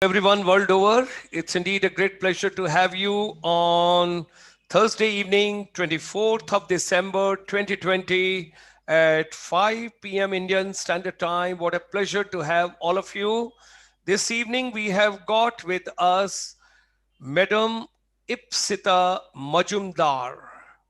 Everyone world over. It's indeed a great pleasure to have you on Thursday evening, 24th of December 2020 at 5 p.m. Indian Standard Time. What a pleasure to have all of you. This evening we have got with us Madam Ipsita Majumdar.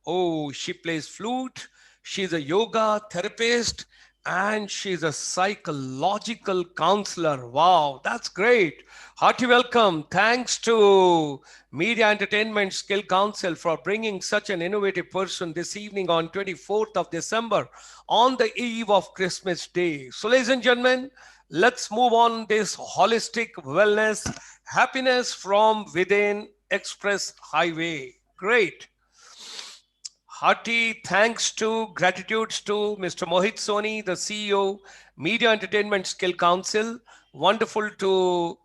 Oh, she plays flute. She's a yoga therapist and she's a psychological counselor. Wow, that's great. Hearty welcome. Thanks to Media Entertainment Skill Council for bringing such an innovative person this evening on 24th of December on the eve of Christmas Day. So, ladies and gentlemen, let's move on this holistic wellness, happiness from within express highway. Great. Hearty thanks to gratitudes to Mr. Mohit Soni, the CEO, Media Entertainment Skill Council. Wonderful to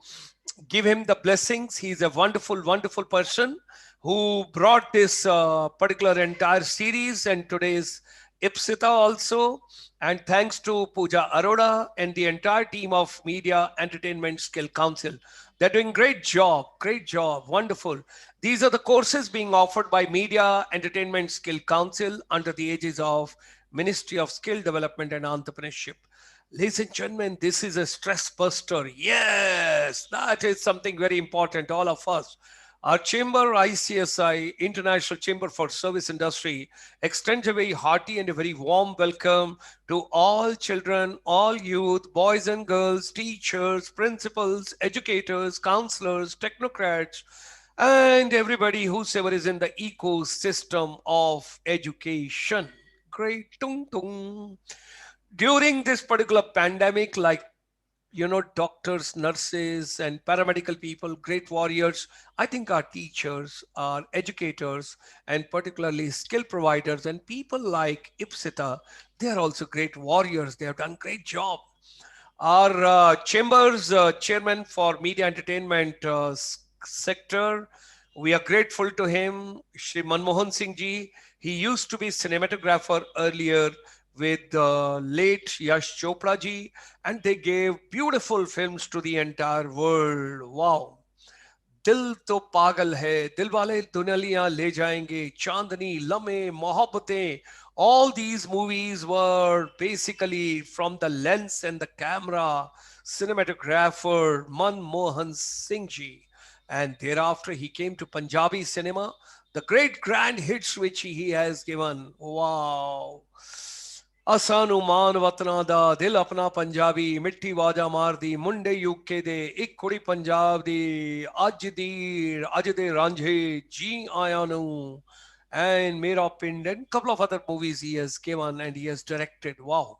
give him the blessings. He's a wonderful, wonderful person who brought this particular entire series and today's Ipsita also. And thanks to Pooja Arora and the entire team of Media Entertainment Skill Council. They're doing great job, wonderful. These are the courses being offered by Media Entertainment Skill Council under the aegis of Ministry of Skill Development and Entrepreneurship. Ladies and gentlemen, this is a stress buster. Yes, that is something very important, all of us. Our chamber, ICSI, International Chamber for Service Industry, extends a very hearty and a very warm welcome to all children, all youth, boys and girls, teachers, principals, educators, counselors, technocrats, and everybody whosoever is in the ecosystem of education. Great. Tung, tung. During this particular pandemic, like doctors, nurses, and paramedical people, great warriors. I think our teachers, our educators, and particularly skill providers and people like Ipsita, they are also great warriors. They have done great job. Our chambers chairman for media entertainment sector, we are grateful to him, Shri Manmohan Singh ji. He used to be cinematographer earlier with late Yash Chopra ji, and they gave beautiful films to the entire world. Wow. दिल तो पागल है दिल वाले दुनिया ले जाएंगे चांदनी लम्हे Mohabbatein all these movies were basically from the lens and the camera cinematographer Manmohan Singh ji, and thereafter he came to Punjabi cinema, the great grand hits which he has given. Wow. ਅਸਾਂ ਮਾਨ ਵਤਨਾਂ ਦਾ ਦਿਲ ਆਪਣਾ ਪੰਜਾਬੀ ਮਿੱਠੀ ਵਾਜਾ ਮਾਰਦੀ ਮੁੰਡੇ UK ਦੇ ਇੱਕ ਕੁੜੀ ਪੰਜਾਬ ਦੀ ਅੱਜ ਦੇ ਰਾਂਝੇ ਜੀ ਆਇਆਂ ਨੂੰ and Mera Pind and couple of other movies he has given and he has directed. Wow.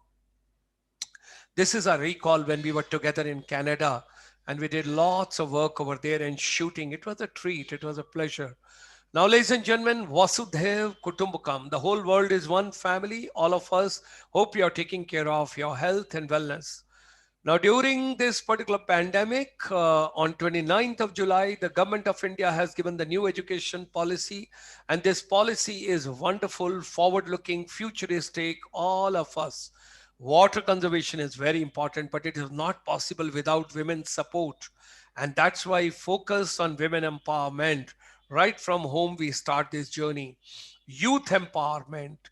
This is a recall when we were together in Canada and we did lots of work over there and shooting. It was a treat. It was a pleasure. Now, ladies and gentlemen, Vasudhaiv Kutumbakam. The whole world is one family. All of us hope you are taking care of your health and wellness. Now, during this particular pandemic, on 29th of July, the government of India has given the new education policy. And this policy is wonderful, forward-looking, futuristic, all of us. Water conservation is very important, but it is not possible without women's support. And that's why focus on women empowerment. Right from home, we start this journey. Youth empowerment,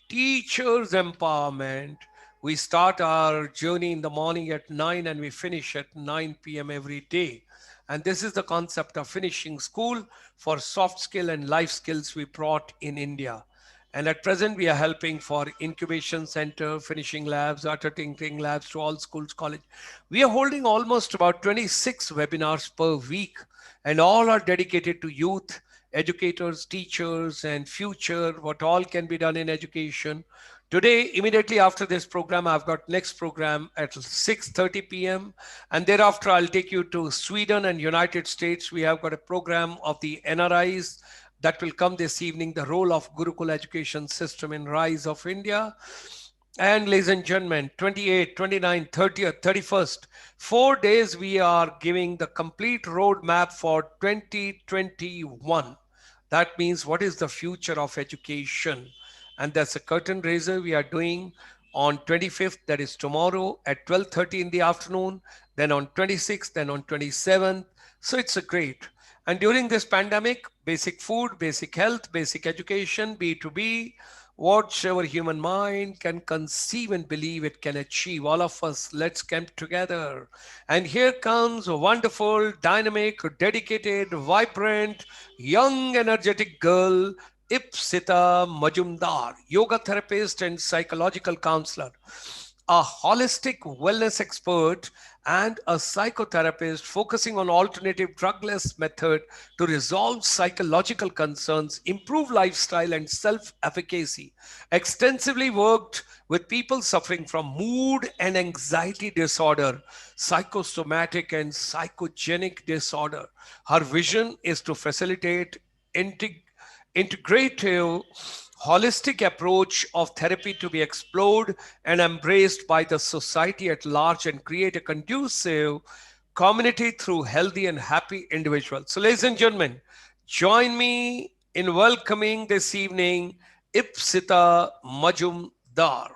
teachers empowerment. We start our journey in the morning at 9 and we finish at 9 p.m. every day. And this is the concept of finishing school for soft skill and life skills we brought in India. And at present, we are helping for incubation center, finishing labs, auto tinkering labs to all schools, college. We are holding almost about 26 webinars per week, and all are dedicated to youth, educators, teachers, and future, what all can be done in education. Today, immediately after this program, I've got next program at 6:30 p.m. And thereafter, I'll take you to Sweden and United States. We have got a program of the NRIs that will come this evening, the role of Gurukul education system in rise of India. And ladies and gentlemen, 28th, 29th, 30th, 31st, 4 days we are giving the complete roadmap for 2021. That means what is the future of education? And that's a curtain raiser we are doing On 25th, that is tomorrow at 12:30 in the afternoon, then on 26th, then on 27th. So it's a great. And during this pandemic, basic food, basic health, basic education, B2B, whatever human mind can conceive and believe it can achieve. All of us, let's come together. And here comes a wonderful, dynamic, dedicated, vibrant, young, energetic girl, Ipsita Majumdar, yoga therapist and psychological counselor, a holistic wellness expert, and a psychotherapist focusing on alternative drugless method to resolve psychological concerns, improve lifestyle and self-efficacy. Extensively worked with people suffering from mood and anxiety disorder, psychosomatic and psychogenic disorder. Her vision is to facilitate integrative, holistic approach of therapy to be explored and embraced by the society at large and create a conducive community through healthy and happy individuals. So, ladies and gentlemen, join me in welcoming this evening Ipsita Majumdar.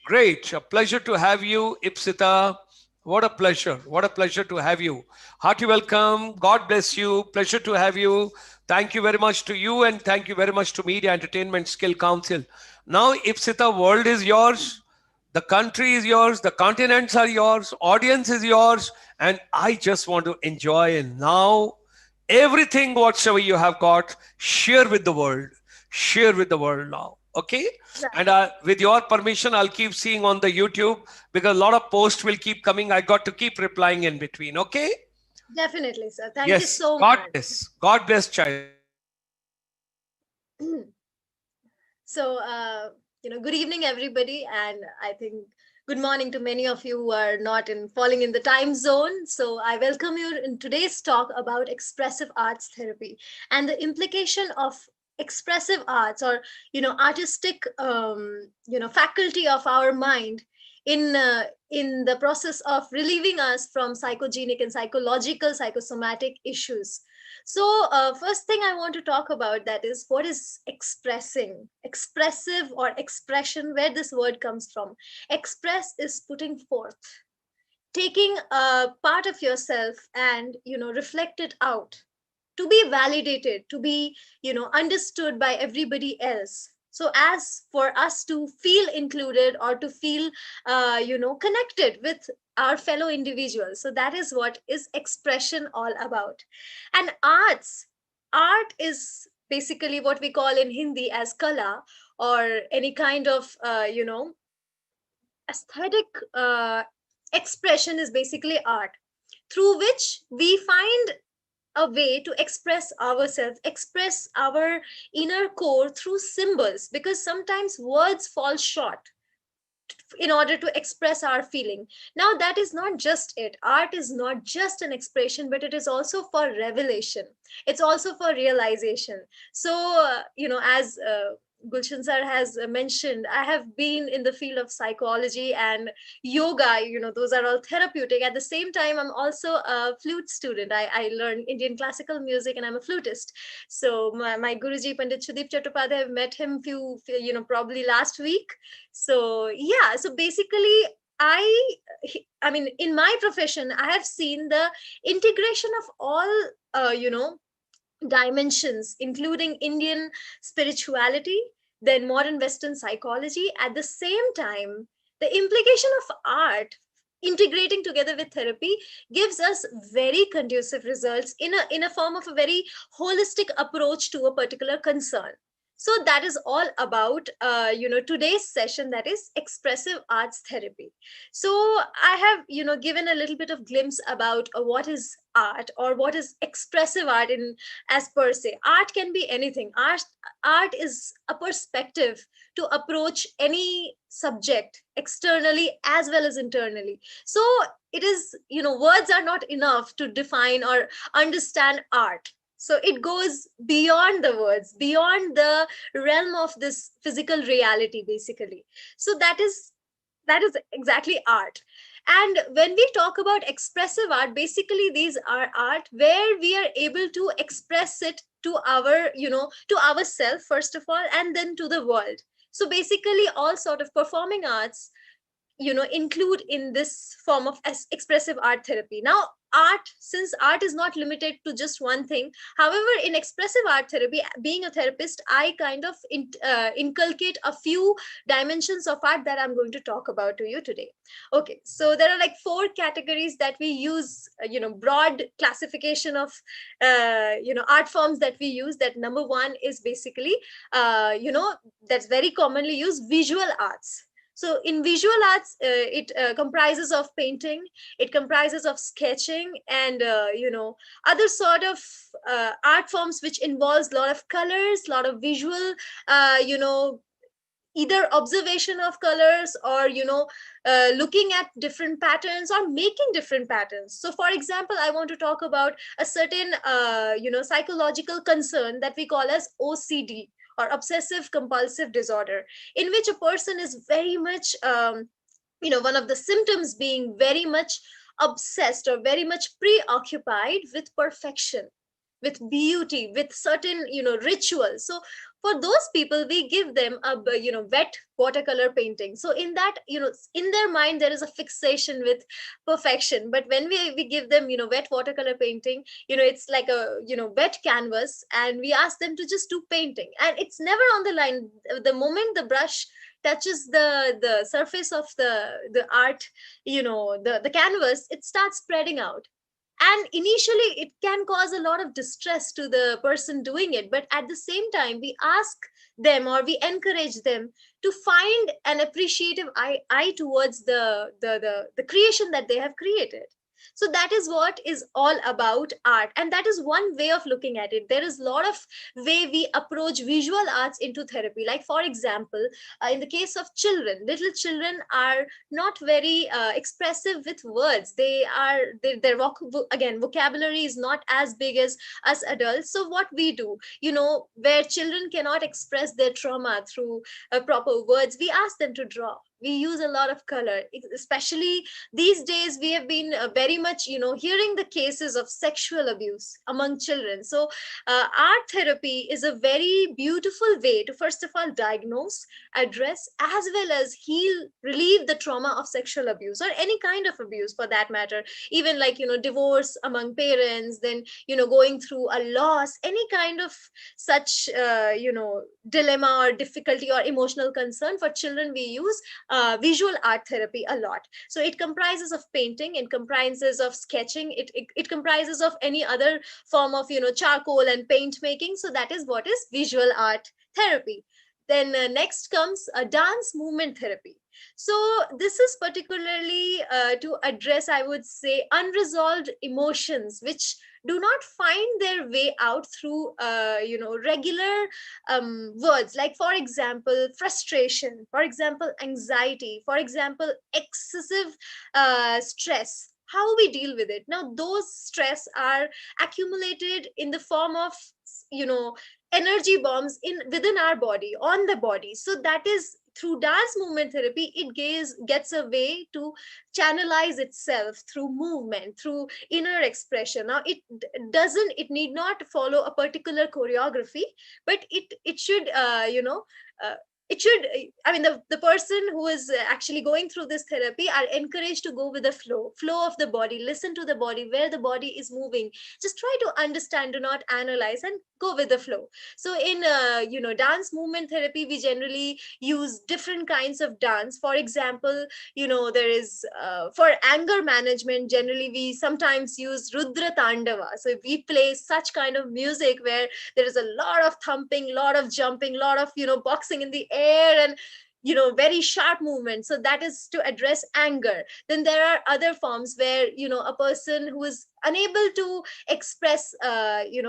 Great. A pleasure to have you, Ipsita. What a pleasure. What a pleasure to have you. Hearty welcome. God bless you. Pleasure to have you. Thank you very much to you and thank you very much to Media Entertainment Skill Council. Now, Ipsita, world is yours. The country is yours. The continents are yours. Audience is yours. And I just want to enjoy and now everything whatsoever you have got, share with the world. Share with the world now. Okay? And Right. with your permission, I'll keep seeing on the YouTube because a lot of posts will keep coming. I got to keep replying in between. Okay? Definitely, sir. Thank you Yes. so God much. bless. God bless, child. So, good evening, everybody, and I think good morning to many of you who are not in falling in the time zone. So, I welcome you in today's talk about expressive arts therapy and the implication of expressive arts or artistic faculty of our mind in the process of relieving us from psychogenic and psychological psychosomatic issues. So, first thing I want to talk about that is what is expressing, expressive or expression, where this word comes from. Express is putting forth, taking a part of yourself and reflect it out to be validated, to be understood by everybody else. So as for us to feel included or to feel connected with our fellow individuals, so that is what is expression all about. And art is basically what we call in Hindi as kala, or any kind of aesthetic expression is basically art, through which we find a way to express ourselves, express our inner core through symbols, because sometimes words fall short in order to express our feeling. Now, that is not just it. Art is not just an expression, but it is also for revelation. It's also for realization. So, as Gulshan sir has mentioned, I have been in the field of psychology and yoga. Those are all therapeutic. At the same time, I'm also a flute student. I learn Indian classical music and I'm a flutist. So my Guruji Pandit Sudeep Chattopadhyay, I've met him probably last week. So yeah, so basically i I mean, in my profession I have seen the integration of all dimensions, including Indian spirituality, then modern Western psychology. At the same time, the implication of art integrating together with therapy gives us very conducive results in a form of a very holistic approach to a particular concern. So that is all about today's session, that is expressive arts therapy. So I have given a little bit of glimpse about what is art or what is expressive art in as per se. Art can be anything. Art is a perspective to approach any subject externally as well as internally. So it is, words are not enough to define or understand art. So it goes beyond the words, beyond the realm of this physical reality, basically. So that is exactly art. And when we talk about expressive art, basically these are art where we are able to express it to our to ourselves first of all, and then to the world. So basically all sort of performing arts include in this form of expressive art therapy. Now art, since art is not limited to just one thing, however, in expressive art therapy, being a therapist, I kind of inculcate a few dimensions of art that I'm going to talk about to you today. Okay, so there are like four categories that we use, broad classification of art forms that we use. That number one is basically that's very commonly used, visual arts. So in visual arts, it comprises of painting, it comprises of sketching, and other sort of art forms which involves a lot of colors, a lot of visual, uh, you know either observation of colors, or looking at different patterns or making different patterns. So for example, I want to talk about a certain psychological concern that we call as OCD, or obsessive compulsive disorder, in which a person is very much one of the symptoms being very much obsessed or very much preoccupied with perfection, with beauty, with certain rituals. So for those people, we give them a wet watercolor painting. So in that, in their mind there is a fixation with perfection. But when we give them wet watercolor painting, it's like a wet canvas, and we ask them to just do painting, and it's never on the line. The moment the brush touches the surface of the art, the canvas, it starts spreading out. And initially it can cause a lot of distress to the person doing it, but at the same time we ask them, or we encourage them to find an appreciative eye towards the creation that they have created. So that is what is all about art, and that is one way of looking at it. There is a lot of way we approach visual arts into therapy. Like for example, in the case of children, little children are not very expressive with words. Their again, vocabulary is not as big as us adults. So what we do, where children cannot express their trauma through proper words, we ask them to draw. We use a lot of color, especially these days. We have been very much hearing the cases of sexual abuse among children. So art therapy is a very beautiful way to first of all diagnose, address, as well as heal, relieve the trauma of sexual abuse, or any kind of abuse for that matter. Even like divorce among parents, then going through a loss, any kind of such dilemma or difficulty or emotional concern for children, we use visual art therapy a lot. So it comprises of painting, it comprises of sketching, it comprises of any other form of charcoal and paint making. So that is what is visual art therapy. Then next comes a dance movement therapy. So this is particularly to address, I would say, unresolved emotions which do not find their way out through regular words. Like for example, frustration, for example, anxiety, for example, excessive stress. How we deal with it now, those stress are accumulated in the form of you know energy bombs in within our body, on the body. So that is through dance movement therapy, it gets a way to channelize itself through movement, through inner expression. Now it need not follow a particular choreography, but it should uh, it should I mean, the person who is actually going through this therapy are encouraged to go with the flow of the body, listen to the body, where the body is moving. Just try to understand, do not analyze, and go with the flow. So in dance movement therapy, we generally use different kinds of dance. For example, there is for anger management, generally we sometimes use rudra tandava. So we play such kind of music where there is a lot of thumping, lot of jumping, lot of boxing in the air, and very sharp movement. So that is to address anger. Then there are other forms where a person who is unable to express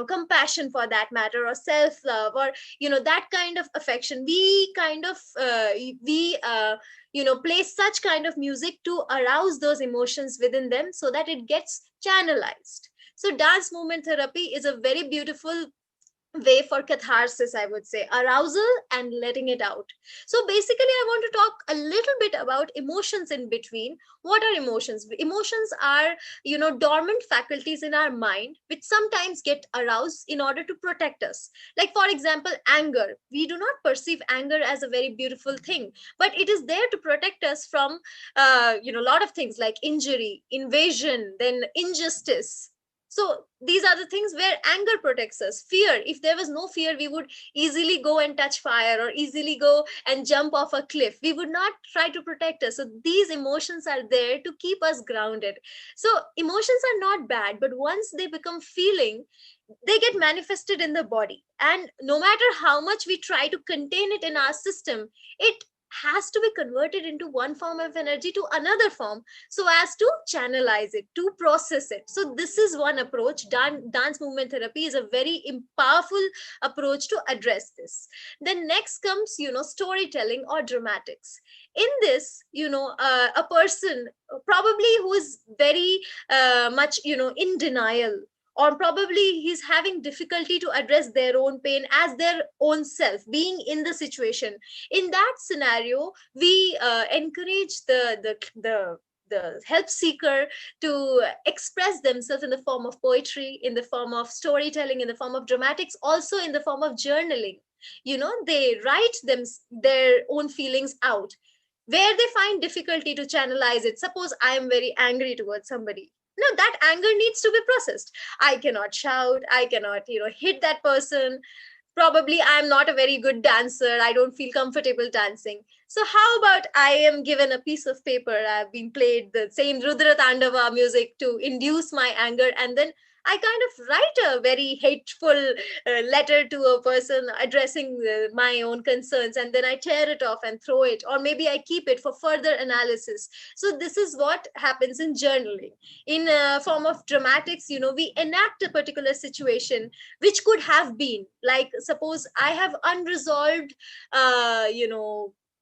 compassion for that matter, or self love, or that kind of affection, we kind of play such kind of music to arouse those emotions within them, so that it gets channelized. So dance movement therapy is a very beautiful way for catharsis, I would say, arousal and letting it out. So basically, I want to talk a little bit about emotions in between. What are emotions? Emotions are, dormant faculties in our mind which sometimes get aroused in order to protect us. Like, for example, anger. We do not perceive anger as a very beautiful thing, but it is there to protect us from, a lot of things like injury, invasion, then injustice. So these are the things where anger protects us. Fear, if there was no fear, we would easily go and touch fire or easily go and jump off a cliff. We would not try to protect us. So these emotions are there to keep us grounded. So emotions are not bad, but once they become feeling, they get manifested in the body. And no matter how much we try to contain it in our system, it has to be converted into one form of energy to another form, so as to channelize it, to process it. So this is one approach. Dance movement therapy is a very powerful approach to address this. Then next comes, storytelling or dramatics. In this, a person probably who is very much, in denial, or probably he's having difficulty to address their own pain as their own self being in the situation. In that scenario, we encourage the help seeker to express themselves in the form of poetry, in the form of storytelling, in the form of dramatics, also in the form of journaling. They write their own feelings out where they find difficulty to channelize it. Suppose I am very angry towards somebody. No, that anger needs to be processed. I cannot shout, I cannot, hit that person. Probably I'm not a very good dancer, I don't feel comfortable dancing. So how about I am given a piece of paper, I've been played the same Rudra Tandava music to induce my anger, and then I kind of write a very hateful letter to a person addressing my own concerns, and then I tear it off and throw it, or maybe I keep it for further analysis. So this is what happens in journaling. In a form of dramatics, we enact a particular situation which could have been like, suppose I have unresolved,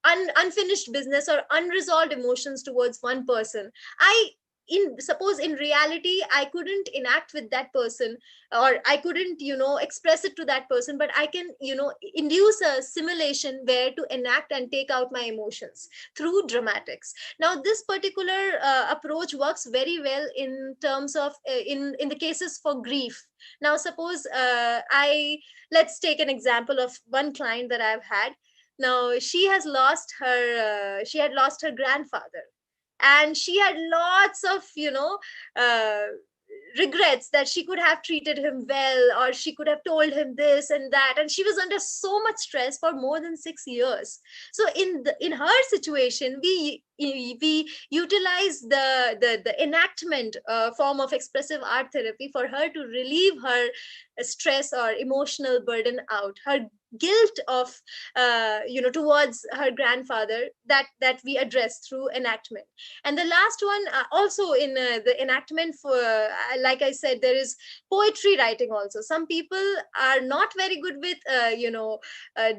unfinished business or unresolved emotions towards one person. I in suppose in reality I couldn't enact with that person, or I couldn't, express it to that person, but I can, induce a simulation where to enact and take out my emotions through dramatics. Now this particular approach works very well in terms of, in the cases for grief. Now suppose, I let's take an example of one client that I've had. Now she had lost her grandfather, and she had lots of, uh, regrets that she could have treated him well, or she could have told him this and that, and she was under so much stress for more than 6 years. So in her situation, we utilize the enactment form of expressive art therapy for her to relieve her stress or emotional burden out, her guilt of, towards her grandfather, that we address through enactment. And the last one, also in the enactment for, like I said, there is poetry writing also. Some people are not very good with,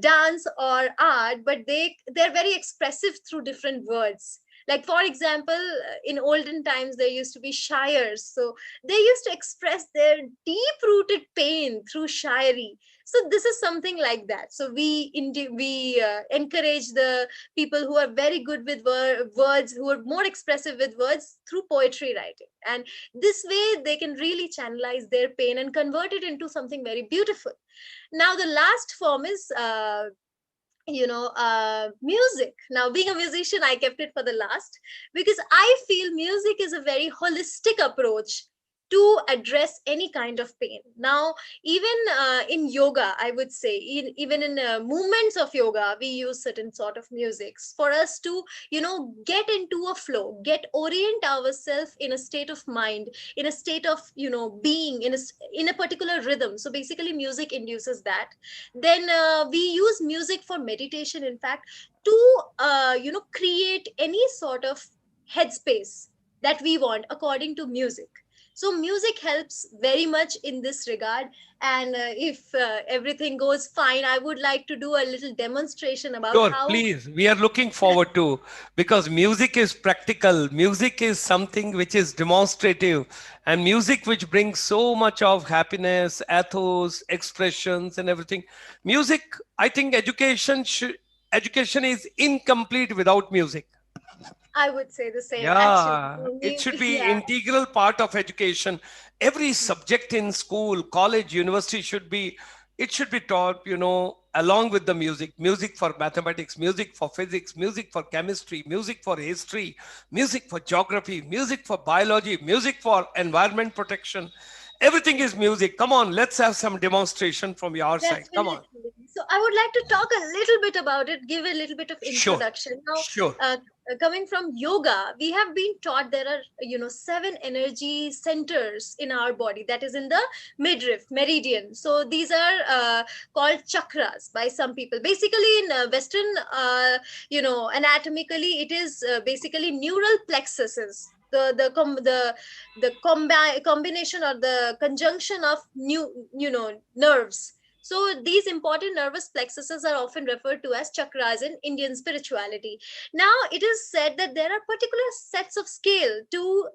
dance or art, but they're very expressive through different words. Like, for example, in olden times there used to be shires, so they used to express their deep rooted pain through shayari. So this is something like that. So we encourage the people who are very good with words, who are more expressive with words, through poetry writing, and this way they can really channelize their pain and convert it into something very beautiful. Now the last form is, music. Now being a musician, I kept it for the last, because I feel music is a very holistic approach to address any kind of pain. Now, even in yoga, I would say, even in movements of yoga, we use certain sort of musics for us to, get into a flow, get orient ourselves in a state of mind, in a state of, being in a particular rhythm. So basically music induces that. Then we use music for meditation, in fact, to, create any sort of headspace that we want according to music. So music helps very much in this regard. And if everything goes fine, I would like to do a little demonstration about Sure, how. please. We are looking forward to, because music is practical. Music is something which is demonstrative, and music which brings so much of happiness, ethos, expressions, and everything. Music, I think education is incomplete without music. I would say the same, actually. Yeah, it should be Yeah, integral part of education. Every subject in school, college, university should be, it should be taught, along with the music. Music for mathematics, music for physics, music for chemistry, music for history, music for geography, music for biology, music for environment protection. Everything is music. Come on, let's have some demonstration from your side. Come on. definitely. So I would like to talk a little bit about it, give a little bit of Sure, introduction. Now, sure. coming from yoga, we have been taught there are, seven energy centers in our body, that is in the midriff, meridian. So these are called chakras by some people. Basically, in Western, anatomically, it is basically neural plexuses. Combination or the conjunction of nerves. So these important nervous plexuses are often referred to as chakras in Indian spirituality. Now it is said that there are particular sets of scale to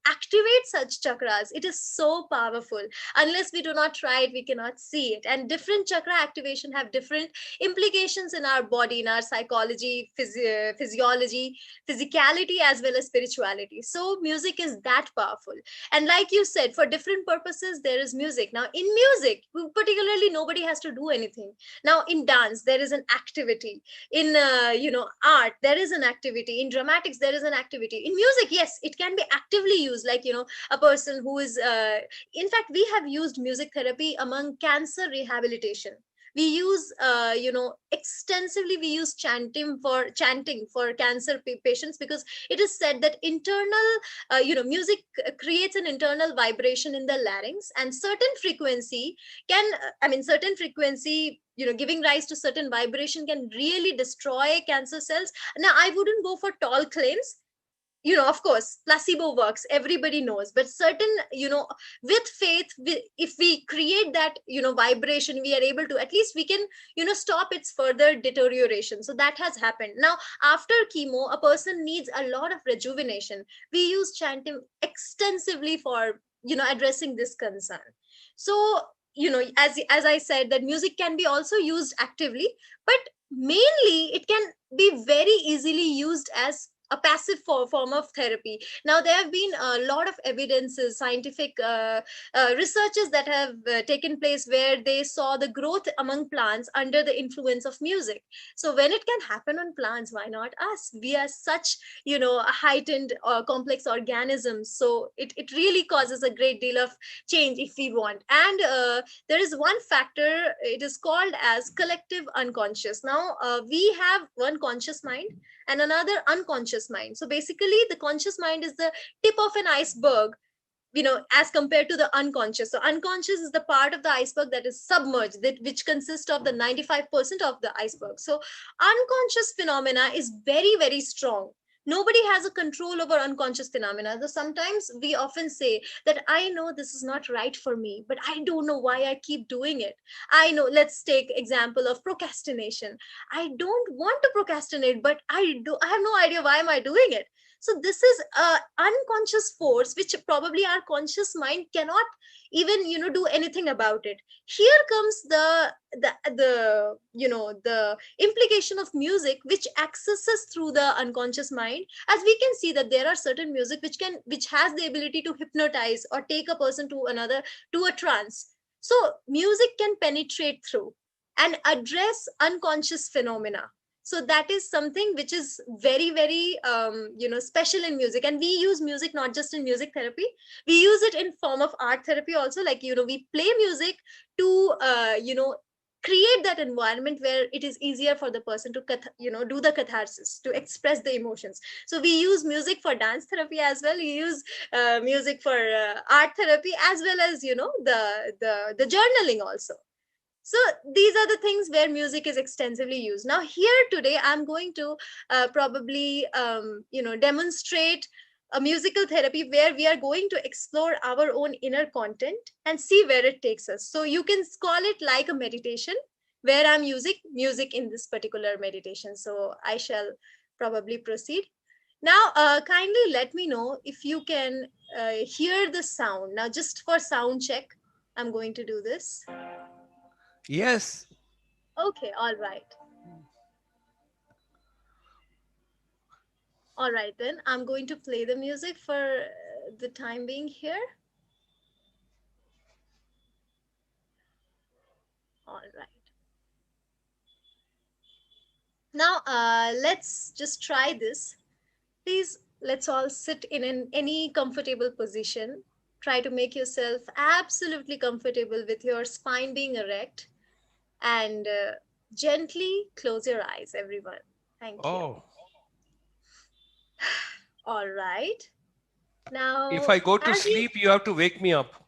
activate such chakras. It is so powerful. Unless we do not try it, we cannot see it. And different chakra activation have different implications in our body, in our psychology, physiology, physicality, as well as spirituality. So music is that powerful. And like you said, for different purposes there is music. Now in music particularly, nobody has to do anything. Now in dance there is an activity, in art there is an activity, in dramatics there is an activity, in music yes, it can be actively used, like a person who is in fact we have used music therapy among cancer rehabilitation. We use extensively, we use chanting for cancer patients, because it is said that internal music creates an internal vibration in the larynx, and certain frequency certain frequency giving rise to certain vibration can really destroy cancer cells. Now I wouldn't go for tall claims. Of course placebo works, everybody knows, but certain with faith, if we create that vibration, we are able to, at least we can stop its further deterioration. So that has happened. Now after chemo, a person needs a lot of rejuvenation. We use chanting extensively for addressing this concern. So as I said, that music can be also used actively, but mainly it can be very easily used as a passive form of therapy. Now there have been a lot of evidences, scientific researches that have taken place, where they saw the growth among plants under the influence of music. So when it can happen on plants, why not us? We are such heightened complex organisms, so it really causes a great deal of change if we want. And there is one factor, it is called as collective unconscious. Now we have one conscious mind and another unconscious mind. So basically the conscious mind is the tip of an iceberg, as compared to the unconscious. So unconscious is the part of the iceberg that is submerged, which consists of the 95% of the iceberg. So unconscious phenomena is very, very strong. Nobody has a control over unconscious phenomena. So sometimes we often say that I know this is not right for me, but I don't know why I keep doing it. I know, let's take example of procrastination. I don't want to procrastinate, but I have no idea why am I doing it. So this is a unconscious force which probably our conscious mind cannot even do anything about it. Here comes the implication of music, which accesses through the unconscious mind. As we can see that there are certain music which has the ability to hypnotize or take a person to another, to a trance. So music can penetrate through and address unconscious phenomena. So that is something which is very, very special in music. And we use music not just in music therapy, we use it in form of art therapy also. Like we play music to create that environment where it is easier for the person to do the catharsis, to express the emotions. So we use music for dance therapy as well, we use music for art therapy, as well as the journaling also. So these are the things where music is extensively used. Now here today I'm going to probably demonstrate a musical therapy where we are going to explore our own inner content and see where it takes us. So you can call it like a meditation where I'm using music in this particular meditation. So I shall probably proceed. Now, kindly let me know if you can hear the sound. Now, just for sound check, I'm going to do this. Yes. Okay, all right. All right, then I'm going to play the music for the time being here. All right. Now, let's just try this. Please, let's all sit in any comfortable position. Try to make yourself absolutely comfortable with your spine being erect and gently close your eyes, everyone. Thank you. Oh, All right. if Now, I go to as you sleep, you have to wake me up.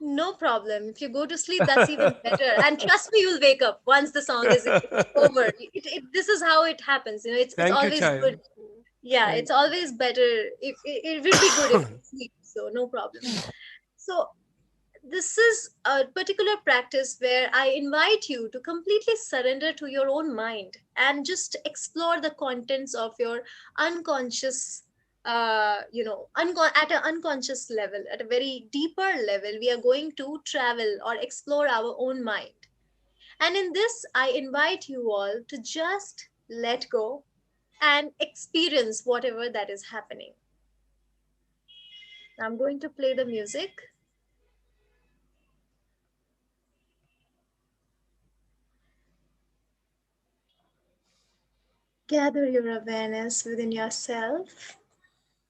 no problem. If you go to sleep, that's even better. And trust me, you'll wake up once the song is over. This is how it happens. It's Thank you, always good. child. Yeah, Thank. it's always better. It will be good if you sleep. So no problem. So this is a particular practice where I invite you to completely surrender to your own mind and just explore the contents of your unconscious, at an unconscious level, at a very deeper level. We are going to travel or explore our own mind. And in this, I invite you all to just let go and experience whatever that is happening. I'm going to play the music. Gather your awareness within yourself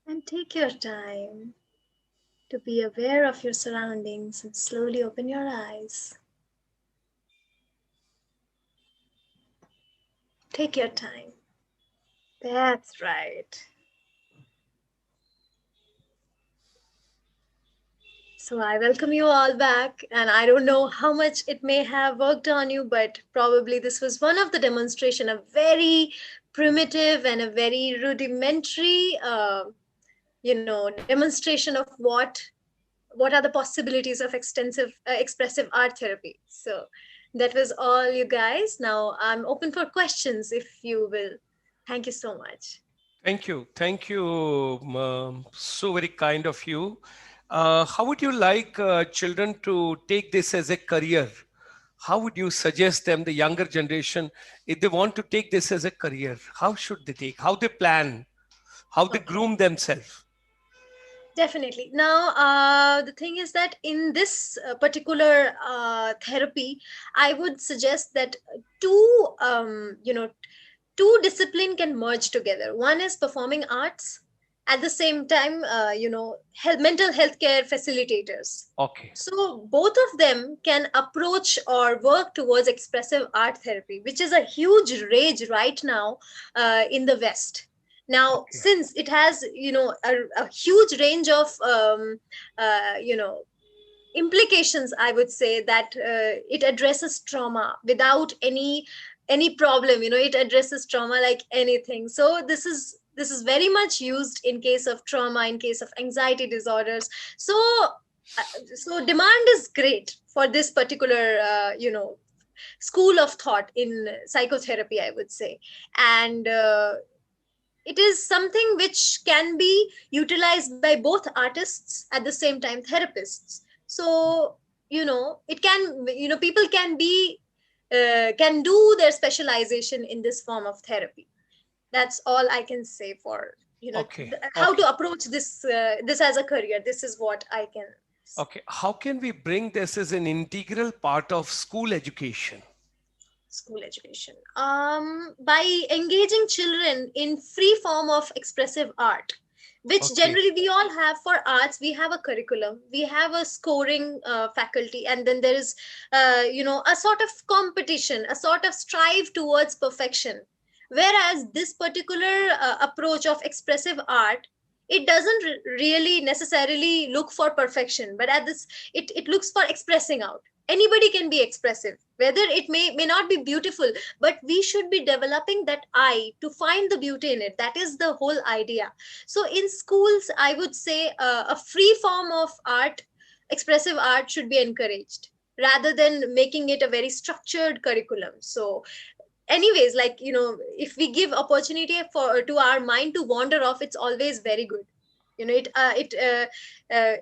and take your time to be aware of your surroundings and slowly open your eyes. Take your time. That's right. So I welcome you all back, and I don't know how much it may have worked on you, but probably this was one of the demonstration, a very primitive and a very rudimentary, demonstration of what are the possibilities of extensive expressive art therapy. So that was all, you guys. Now I'm open for questions if you will. Thank you so much. Thank you. Thank you. So very kind of you. How would you like children to take this as a career? How would you suggest them, the younger generation, if they want to take this as a career? How should they take? How they plan? How they Okay. groom themselves? Definitely. Now, the thing is that in this particular therapy, I would suggest that two discipline can merge together. One is performing arts, at the same time, mental health care facilitators. Okay. So both of them can approach or work towards expressive art therapy, which is a huge rage right now in the West. Now, Okay. since it has a huge range of implications, I would say that it addresses trauma without any problem. It addresses trauma like anything. So this is very much used in case of trauma, in case of anxiety disorders. So so demand is great for this particular school of thought in psychotherapy, I would say. And it is something which can be utilized by both artists at the same time therapists. So it can, people can be can do their specialization in this form of therapy. That's all I can say for Okay. how Okay. to approach this as a career. This is what I can say. Okay. How can we bring this as an integral part of school education? School education, by engaging children in free form of expressive art, which Okay. generally we all have. For arts, we have a curriculum, we have a scoring faculty, and then there is a sort of competition, a sort of strive towards perfection. Whereas this particular approach of expressive art, it doesn't really necessarily look for perfection, but at this, it looks for expressing out. Anybody can be expressive, whether it may not be beautiful, but we should be developing that eye to find the beauty in it. That is the whole idea. So in schools, I would say a free form of art, expressive art, should be encouraged rather than making it a very structured curriculum. So anyways, like, if we give opportunity for to our mind to wander off, it's always very good. It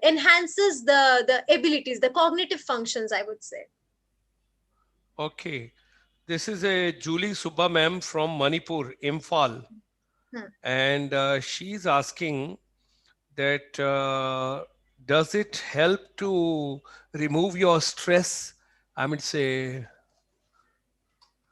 enhances the abilities, the cognitive functions, I would say. Okay. This is a Julie Subba ma'am from Manipur, Imphal. Hmm. And she's asking that does it help to remove your stress? I would say,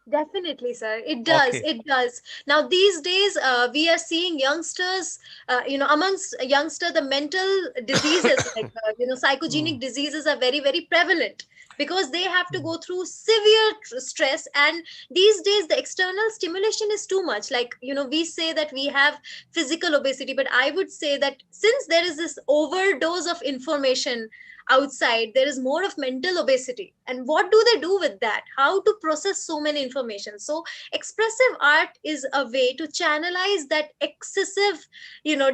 Definitely, sir. It does. okay. It does. Now, these days, we are seeing youngsters, amongst youngster, the mental diseases, like, Mm, psychogenic diseases are very, very prevalent because they have to mm. go through severe stress. And these days, the external stimulation is too much. Like, we say that we have physical obesity, but I would say that since there is this overdose of information outside, there is more of mental obesity. And what do they do with that? How to process so many information? So expressive art is a way to channelize that excessive,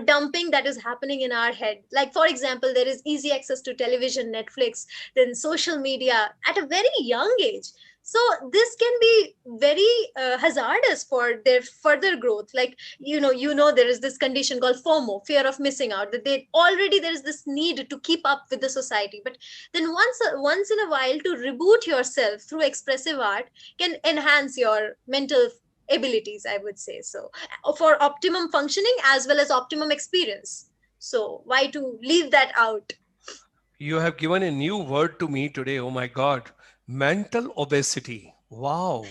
dumping that is happening in our head. Like, for example, there is easy access to television, Netflix, then social media at a very young age. So this can be very hazardous for their further growth. Like, there is this condition called FOMO, fear of missing out, that they already, there is this need to keep up with the society. But then once in a while, to reboot yourself through expressive art can enhance your mental abilities, I would say. So for optimum functioning as well as optimum experience, so why to leave that out? You have given a new word to me today. Oh my God. Mental obesity. Wow.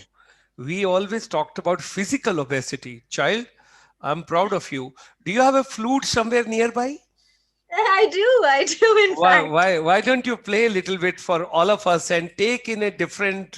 We always talked about physical obesity. Child, I'm proud of you. Do you have a flute somewhere nearby? I do, in fact. Why don't you play a little bit for all of us and take in a different,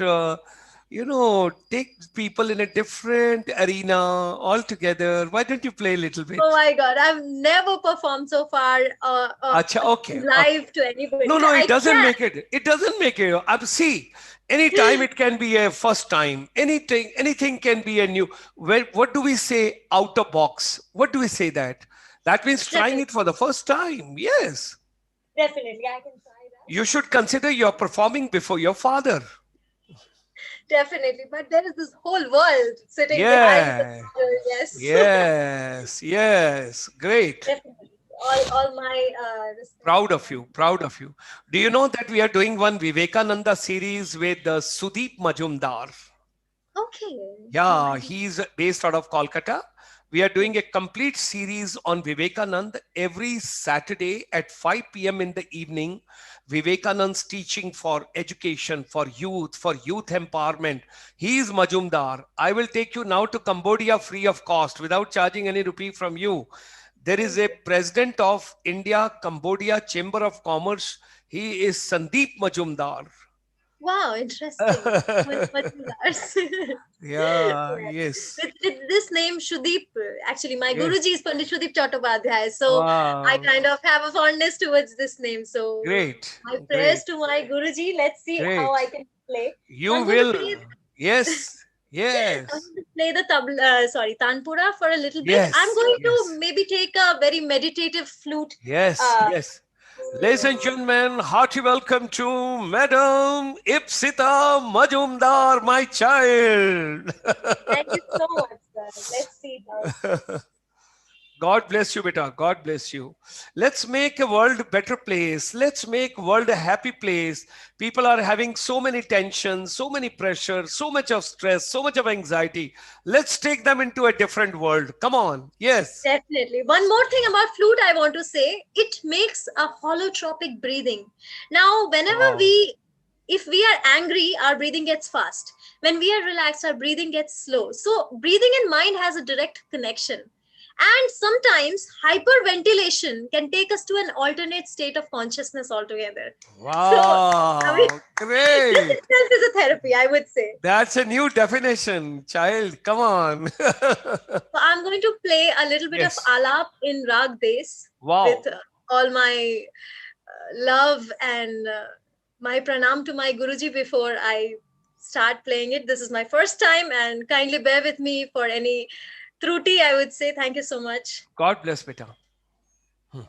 take people in a different arena altogether? Why don't you play a little Oh bit? my god, I've never performed so far Acha, okay, okay. live to anybody. No, no, it I doesn't can. make it. It doesn't make it. See, anytime it can be a first time. Anything can be a new. What do we say? Out of box. What do we say that? That means trying Definitely, it for the first time. Yes. definitely, I can try that. You should consider you're performing before your father. Definitely, but there is this whole world sitting behind the Yeah. counter. Yes, Yes. Yes. Great. definitely. All my respect Proud for of that. you. Proud of you. Do you know that we are doing one Vivekananda series with Sudeep Majumdar? Okay, no, I Yeah, don't. he's based out of Kolkata. We are Hmm. doing a complete series on Vivekanand every Saturday at 5 p.m. in the evening. Vivekanand's teaching for education, for youth empowerment. He is Majumdar. I will take you now to Cambodia free of cost without charging any rupee from you. There is Thank a you. president of India Cambodia Chamber of Commerce. He is Sandeep Majumdar. Wow, interesting. Much regards. Yeah, Yes. yes, With this name Shudeep, actually my yes. Guruji is Pandit Shudeep Chattopadhyay, so I Wow. kind of have a fondness towards this name. So Great, my prayers great, to my Guruji. Let's see how I great. can play. So You I'm going to will. play. Yes, I'm yes, going to play the tabla, sorry, tanpura for a little bit. I'm yes, going to yes, maybe take a very meditative flute. yes, Uh, yes. Ladies and gentlemen, hearty welcome to Madam Ipsita Majumdar, my child. Thank you so much, sir. Let's see how. God bless you, beta. God bless you. Let's make a world a better place. Let's make world a happy place. People are having so many tensions, so many pressure, so much of stress, so much of anxiety. Let's take them into a different world. Come on. Yes. Definitely. One more thing about flute I want to say, it makes a holotropic breathing. Now, Wow. if we are angry, our breathing gets fast. When we are relaxed, our breathing gets slow. So, breathing and mind has a direct connection. And sometimes hyperventilation can take us to an alternate state of consciousness altogether. So, I mean, Wow. this Great. itself is a therapy, I would say. That's a new definition, child. Come on. So I'm going to play a little bit of Yes. alap in rag bass with Wow. all my love and my pranam to my Guruji before I start playing it. This is my first time, and kindly bear with me for any truty, I would say. Thank you so much. God bless, beta. Hmm.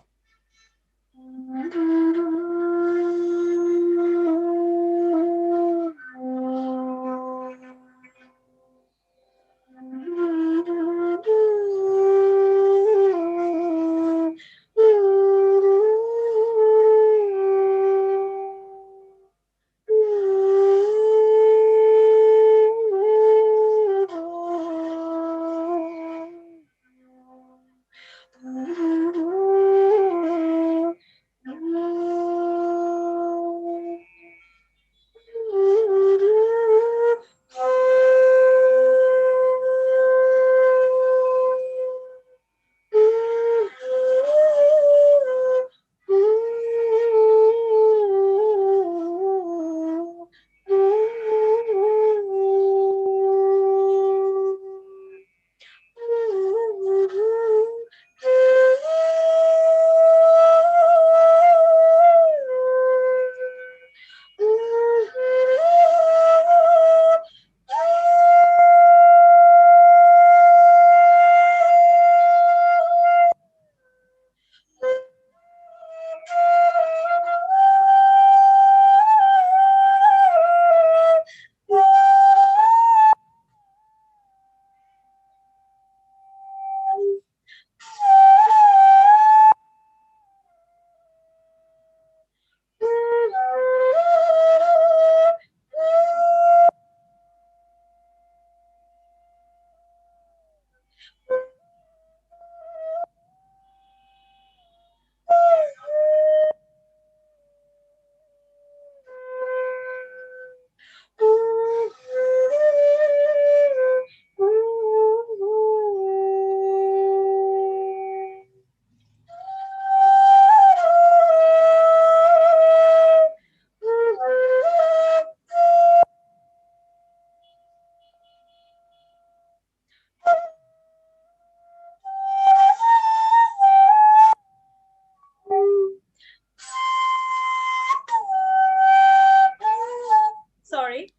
Sorry.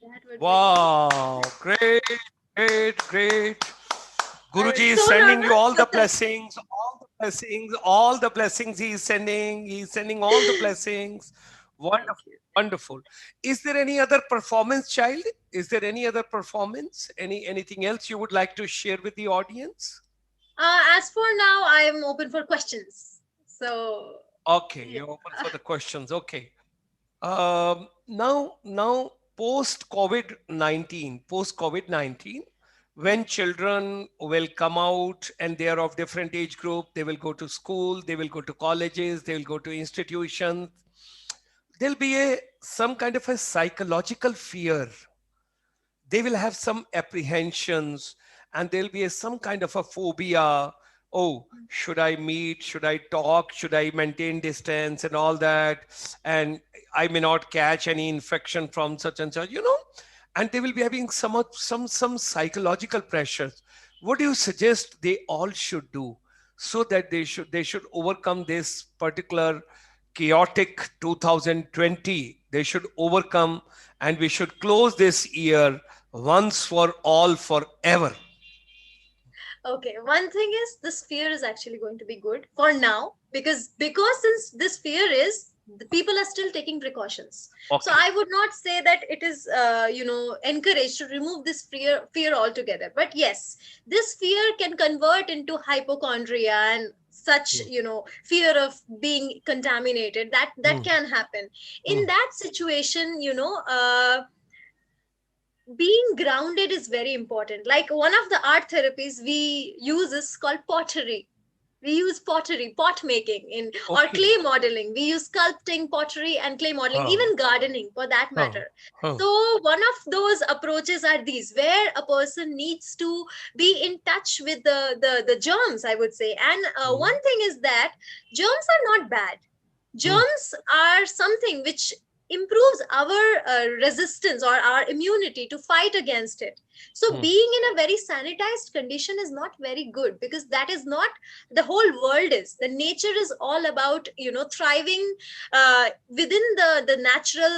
That would be. Wow, great, great, great. I Guruji was is so sending you all the nervous. blessings, all the blessings, all the blessings he is sending. He is sending all the blessings. Thank Wonderful, you. wonderful. Is there any other performance, child? Is there any other performance? Anything else you would like to share with the audience? As for now, I am open for questions. So, Okay, yeah. you're open for the questions. Okay. Now, post COVID 19, when children will come out and they are of different age group, they will go to school, they will go to colleges, they will go to institutions. There'll be some kind of a psychological fear. They will have some apprehensions, and there'll be some kind of a phobia. Oh, should I meet, should I talk, should I maintain distance and all that, and I may not catch any infection from such and such, and they will be having some psychological pressures. What do you suggest they all should do, so that they should overcome this particular chaotic 2020? They should overcome, and we should close this year once for all, forever. Okay, one thing is this fear is actually going to be good for now, because since this fear is, the people are still taking precautions. So Okay. I would not say that it is encouraged to remove this fear altogether. But yes, this fear can convert into hypochondria and such, Hmm. fear of being contaminated. That Hmm. can happen. Hmm. In that situation, being grounded is very important. Like one of the art therapies we use is called pottery. We use pottery, pot making in or Okay. clay modeling. We use sculpting, pottery, and clay modeling, Huh. even gardening for that Huh. matter. Huh. So one of those approaches are these, where a person needs to be in touch with the germs, I would say. And Hmm. one thing is that germs are not bad. Hmm. Germs are something which improves our resistance or our immunity to fight against it. So Hmm. being in a very sanitized condition is not very good, because that is not the whole world. Is the nature is all about, thriving within the natural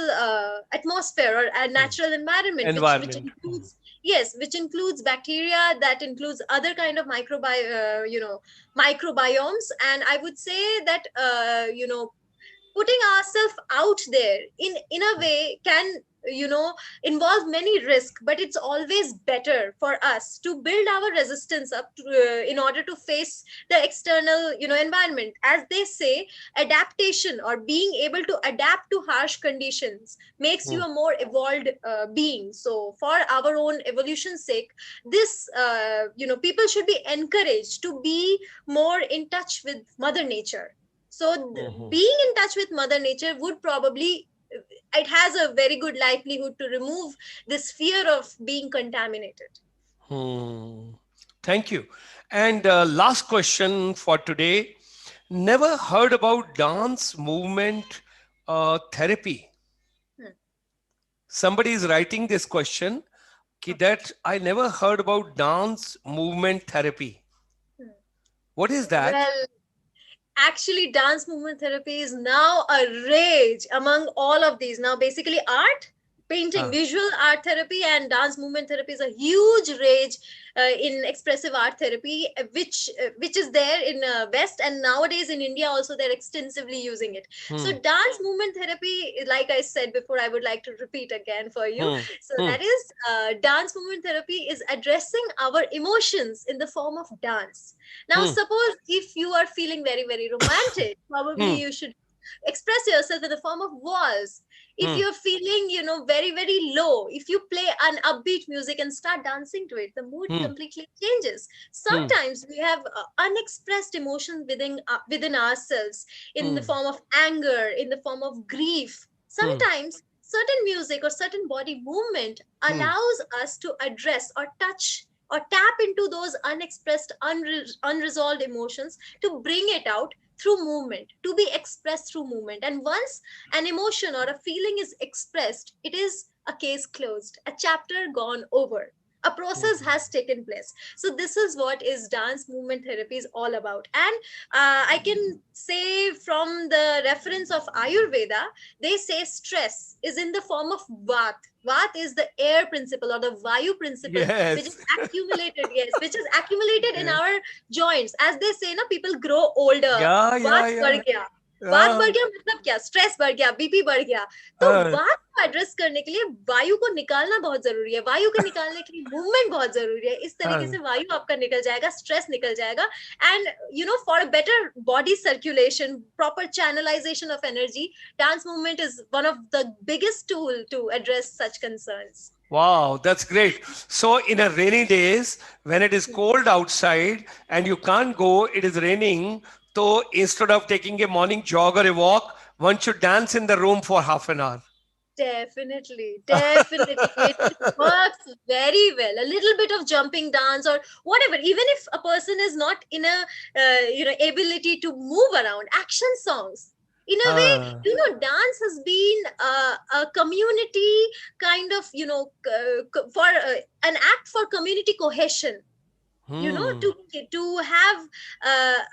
atmosphere or a Hmm. natural environment, which Environment. Hmm. includes, yes, which includes bacteria, that includes other kind of microbiomes. And I would say that putting ourselves out there in a way can, you know involve many risk, but it's always better for us to build our resistance up in order to face the external, environment. As they say, adaptation, or being able to adapt to harsh conditions, makes Hmm. you a more evolved being. So for our own evolution's sake, this people should be encouraged to be more in touch with mother nature. So Hmm. Hmm. being in touch with mother nature would probably, it has a very good likelihood to remove this fear of being contaminated. Hmm. Thank you. And last question for today. Never heard about dance movement therapy. Hmm, Somebody is writing this question okay. that I never heard about dance movement therapy. Hmm. What is that? Well, actually, dance movement therapy is now a rage among all of these. Now, basically, art, painting, Ah. visual art therapy, and dance movement therapy is a huge rage in expressive art therapy, which is there in West, and nowadays in India also they're extensively using it. So, Hmm. dance movement therapy, like I said before, I would like to repeat again for you. Hmm. So Hmm. that is, dance movement therapy is addressing our emotions in the form of dance. Now, Hmm. suppose if you are feeling very, very romantic, probably Hmm. you should express yourself in the form of waltz. If Hmm. you're feeling, very, very low, if you play an upbeat music and start dancing to it, the mood Hmm. completely changes. Hmm. Sometimes we have unexpressed emotions within ourselves, in the Hmm. form of anger, in the form of grief. Hmm. Sometimes certain music or certain body movement Hmm. allows us to address or touch or tap into those unexpressed, unresolved emotions, to bring it out through movement, to be expressed through movement. And once an emotion or a feeling is expressed, it is a case closed, a chapter gone over. A process Hmm. has taken place. So this is what is dance movement therapy is all about. And I can say, from the reference of Ayurveda, they say stress is in the form of vat. Vat is the air principle or the vayu principle, which is Yes. accumulated, yes, which is accumulated in Yeah. our joints. As they say, na, people grow older. Yeah. बात Yeah. बढ़ Yeah. गया. बात बढ़ Ah. गया मतलब क्या, stress बढ़ गया, बीपी बढ़ गया. तो Ah. बात को एड्रेस करने के लिए वायु को निकालना बहुत जरूरी है. वायु को निकालने के लिए मूवमेंट बहुत जरूरी है. इस तरीके Ah. से वायु आपका निकल जाएगा, स्ट्रेस निकल जाएगा. And for a better body circulation, proper channelization of energy, dance movement is one of the biggest tool to address such concerns. Wow, that's great. So, in a rainy days, when it is cold outside and you can't go, it is raining. So, instead of taking a morning jog or a walk, one should dance in the room for half an hour. Definitely, definitely. It works very well. A little bit of jumping dance or whatever, even if a person is not in a, ability to move around, action songs. In a way, Ah. dance has been a community kind of, for an act for community cohesion, Hmm. to have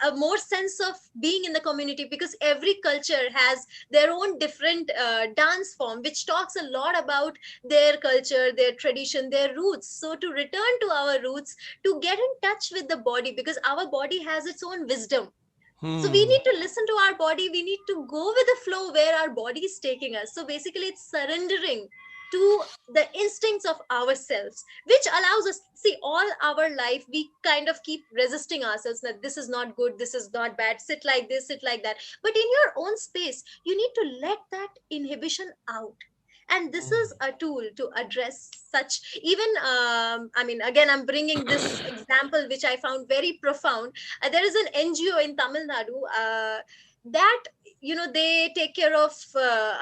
a more sense of being in the community, because every culture has their own different dance form, which talks a lot about their culture, their tradition, their roots. So to return to our roots, to get in touch with the body, because our body has its own wisdom. So we Hmm. need to listen to our body. We need to go with the flow where our body is taking us. So basically, it's surrendering to the instincts of ourselves, which allows us, see, all our life we kind of keep resisting ourselves that this is not good, this is not bad, sit like this, sit like that. But in your own space, you need to let that inhibition out. And this is a tool to address such, even I mean, again, I'm bringing this example which I found very profound. There is an NGO in Tamil Nadu that, they take care of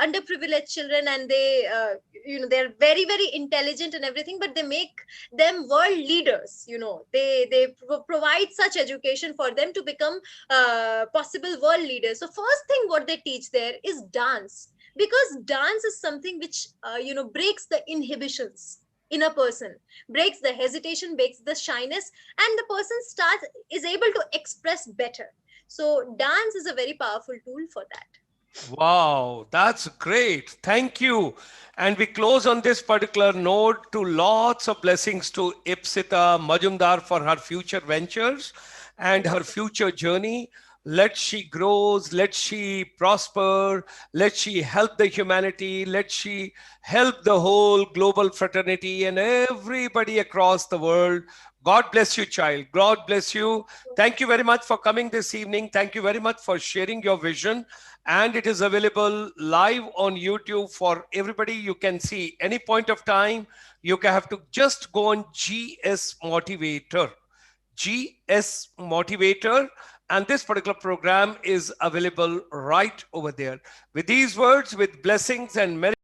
underprivileged children, and they're very, very intelligent and everything, but they make them world leaders. They provide such education for them to become possible world leaders. So first thing what they teach there is dance, because dance is something which breaks the inhibitions in a person, breaks the hesitation, breaks the shyness, and the person starts is able to express better. So dance is a very powerful tool for that. Wow, that's great. Thank you. And we close on this particular note to lots of blessings to Ipsita Majumdar for her future ventures and Thank her you. future journey. Let she grows, let she prosper, let she help the humanity, let she help the whole global fraternity and everybody across the world. God bless you, child. God bless you. Thank you very much for coming this evening. Thank you very much for sharing your vision. And it is available live on YouTube for everybody. You can see any point of time. You have to just go on GS Motivator. GS Motivator. And this particular program is available right over there. With these words, with blessings and merry